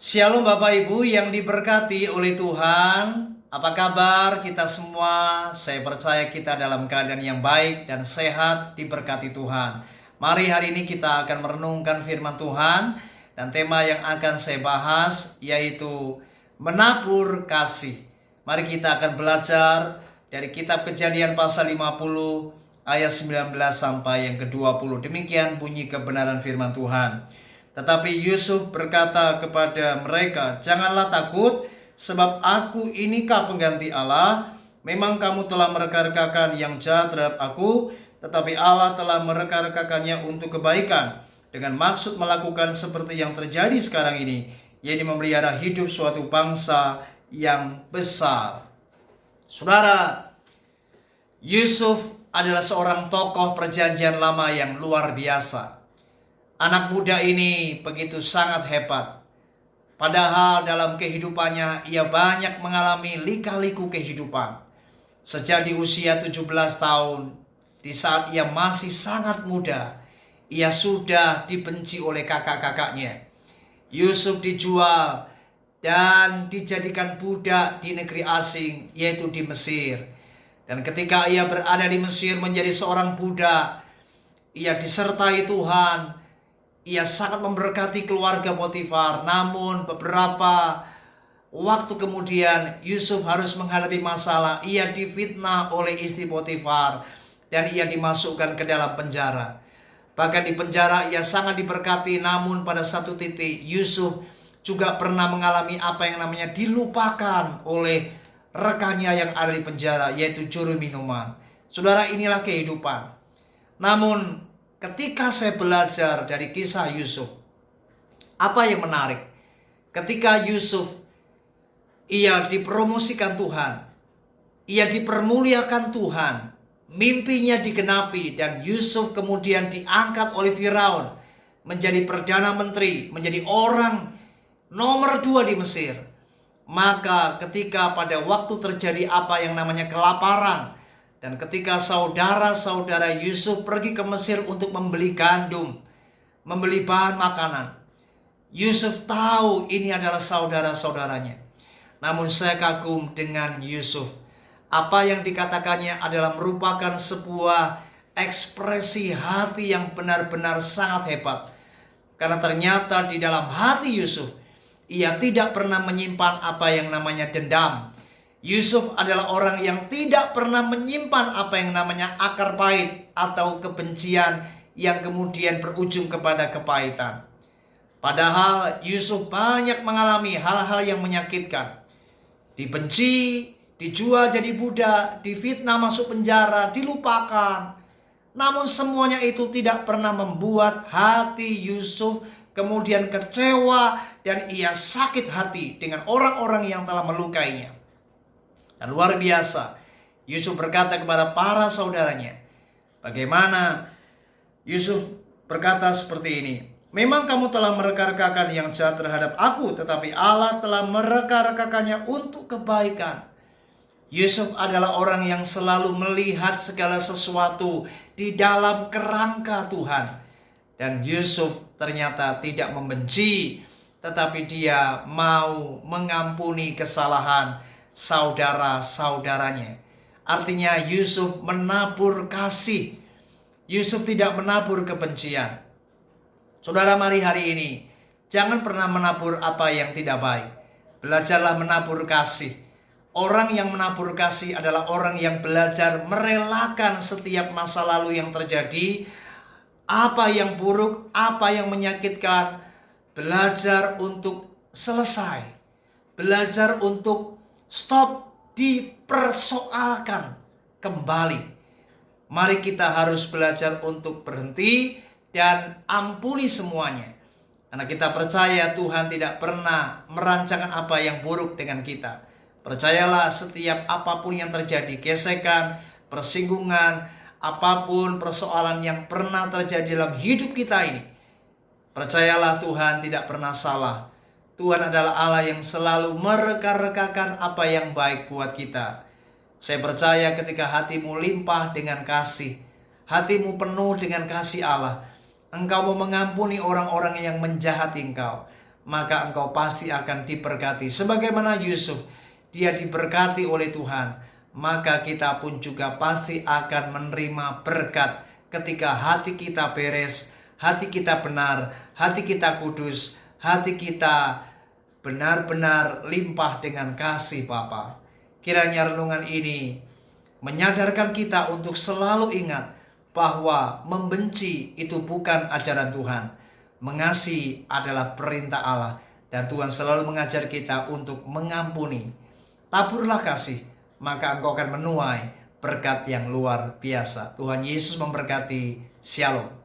Shalom Bapak Ibu yang diberkati oleh Tuhan. Apa kabar kita semua? Saya percaya kita dalam keadaan yang baik dan sehat diberkati Tuhan. Mari hari ini kita akan merenungkan firman Tuhan. Dan tema yang akan saya bahas yaitu menabur kasih. Mari kita akan belajar dari kitab Kejadian pasal 50 ayat 19 sampai yang ke-20. Demikian bunyi kebenaran firman Tuhan. Tetapi Yusuf berkata kepada mereka, "Janganlah takut, sebab aku inikah pengganti Allah. Memang kamu telah mereka-rekakan yang jahat terhadap aku, tetapi Allah telah mereka-rekakannya untuk kebaikan, dengan maksud melakukan seperti yang terjadi sekarang ini, yaitu memelihara hidup suatu bangsa yang besar." Saudara, Yusuf adalah seorang tokoh perjanjian lama yang luar biasa. Anak muda ini begitu sangat hebat. Padahal dalam kehidupannya ia banyak mengalami lika-liku kehidupan. Sejak di usia 17 tahun, di saat ia masih sangat muda, ia sudah dibenci oleh kakak-kakaknya. Yusuf dijual dan dijadikan budak di negeri asing, yaitu di Mesir. Dan ketika ia berada di Mesir menjadi seorang budak, ia disertai Tuhan. Ia sangat memberkati keluarga Potifar. Namun beberapa waktu kemudian Yusuf harus menghadapi masalah. Ia difitnah oleh istri Potifar dan ia dimasukkan ke dalam penjara. Bahkan di penjara ia sangat diberkati. Namun pada satu titik Yusuf juga pernah mengalami apa yang namanya dilupakan oleh rekannya yang ada di penjara, yaitu juru minuman. Saudara, inilah kehidupan. Namun ketika saya belajar dari kisah Yusuf, apa yang menarik? Ketika Yusuf, ia dipromosikan Tuhan, ia dipermuliakan Tuhan, mimpinya digenapi, dan Yusuf kemudian diangkat oleh Firaun menjadi perdana menteri, menjadi orang nomor 2 di Mesir. Maka ketika pada waktu terjadi apa yang namanya kelaparan, dan ketika saudara-saudara Yusuf pergi ke Mesir untuk membeli gandum, membeli bahan makanan, Yusuf tahu ini adalah saudara-saudaranya. Namun saya kagum dengan Yusuf. Apa yang dikatakannya adalah merupakan sebuah ekspresi hati yang benar-benar sangat hebat. Karena ternyata di dalam hati Yusuf, ia tidak pernah menyimpan apa yang namanya dendam. Yusuf adalah orang yang tidak pernah menyimpan apa yang namanya akar pahit atau kebencian yang kemudian berujung kepada kepahitan. Padahal Yusuf banyak mengalami hal-hal yang menyakitkan. Dibenci, dijual jadi budak, difitnah masuk penjara, dilupakan. Namun semuanya itu tidak pernah membuat hati Yusuf kemudian kecewa dan ia sakit hati dengan orang-orang yang telah melukainya. Dan luar biasa, Yusuf berkata kepada para saudaranya. Bagaimana Yusuf berkata seperti ini, "Memang kamu telah mereka-rekakan yang jahat terhadap aku, tetapi Allah telah mereka-rekakannya untuk kebaikan." Yusuf adalah orang yang selalu melihat segala sesuatu di dalam kerangka Tuhan. Dan Yusuf ternyata tidak membenci, tetapi dia mau mengampuni kesalahan saudara-saudaranya. Artinya Yusuf menabur kasih. Yusuf tidak menabur kebencian. Saudara, mari hari ini jangan pernah menabur apa yang tidak baik. Belajarlah menabur kasih. Orang yang menabur kasih adalah orang yang belajar merelakan setiap masa lalu yang terjadi, apa yang buruk, apa yang menyakitkan, belajar untuk selesai, belajar untuk stop, dipersoalkan kembali. Mari kita harus belajar untuk berhenti dan ampuni semuanya. Karena kita percaya Tuhan tidak pernah merancangkan apa yang buruk dengan kita. Percayalah, setiap apapun yang terjadi, gesekan, persinggungan, apapun persoalan yang pernah terjadi dalam hidup kita ini, percayalah Tuhan tidak pernah salah. Tuhan adalah Allah yang selalu mereka-rekakan apa yang baik buat kita. Saya percaya ketika hatimu limpah dengan kasih, hatimu penuh dengan kasih Allah, engkau mau mengampuni orang-orang yang menjahati engkau. maka engkau pasti akan diberkati. Sebagaimana Yusuf, dia diberkati oleh Tuhan, maka kita pun juga pasti akan menerima berkat ketika hati kita beres, hati kita benar, hati kita kudus, hati kita benar-benar limpah dengan kasih Bapa. Kiranya renungan ini menyadarkan kita untuk selalu ingat bahwa membenci itu bukan ajaran Tuhan. Mengasihi adalah perintah Allah, dan Tuhan selalu mengajar kita untuk mengampuni. Taburlah kasih, maka engkau akan menuai berkat yang luar biasa. Tuhan Yesus memberkati. Shalom.